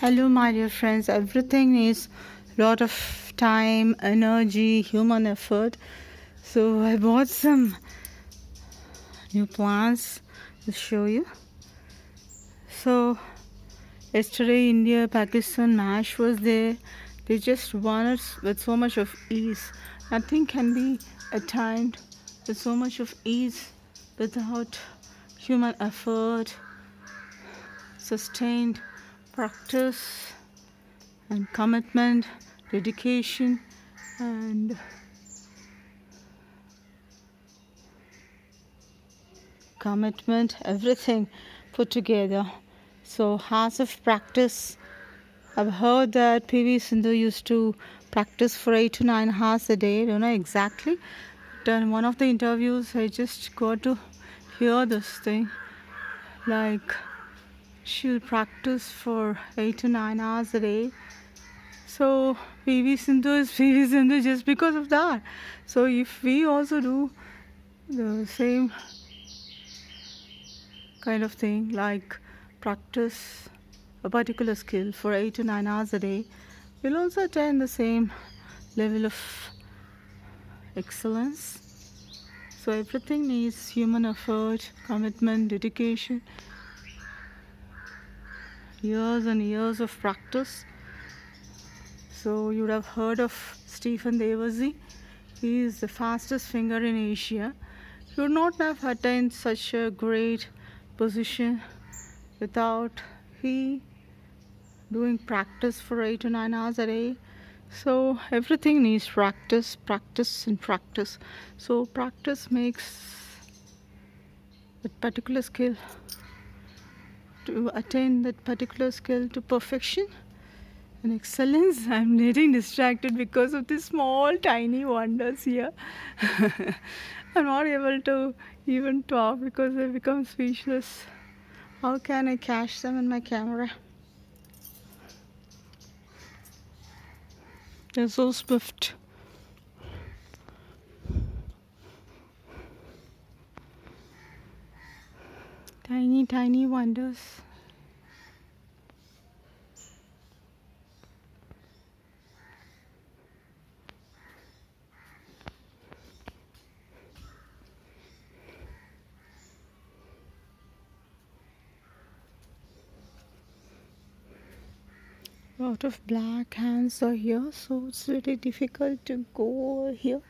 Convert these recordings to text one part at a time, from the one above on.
Hello, my dear friends. Everything needs lot of time, energy, human effort. So I bought some new plants to show you. So yesterday, India Pakistan match was there. They just won it with so much of ease. Nothing can be attained with so much of ease without human effort, sustained practice, and commitment, dedication, and everything put together. So, hours of practice. I've heard that PV Sindhu used to practice for 8 to 9 hours a day. I don't know exactly. But in one of the interviews, I just got to hear this thing. Like, she'll practice for 8 to 9 hours a day. So PV Sindhu is PV Sindhu just because of that. So if we also do the same kind of thing, like practice a particular skill for 8 to 9 hours a day, we'll also attain the same level of excellence. So everything needs human effort, commitment, dedication, years and years of practice. So you would have heard of Stephen Devasi. He is the fastest finger in Asia. He would not have attained such a great position without he doing practice for 8 to 9 hours a day. So everything needs practice, practice, and practice. So practice makes that particular skill to attain that particular skill to perfection and excellence. I'm getting distracted because of these small tiny wonders here. I'm not able to even talk because I become speechless. How can I catch them in my camera? They're so swift. Tiny, tiny wonders. A lot of black hands are here, so it's very difficult to go over here.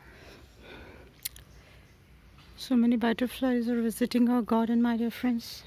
So many butterflies are visiting our garden, my dear friends.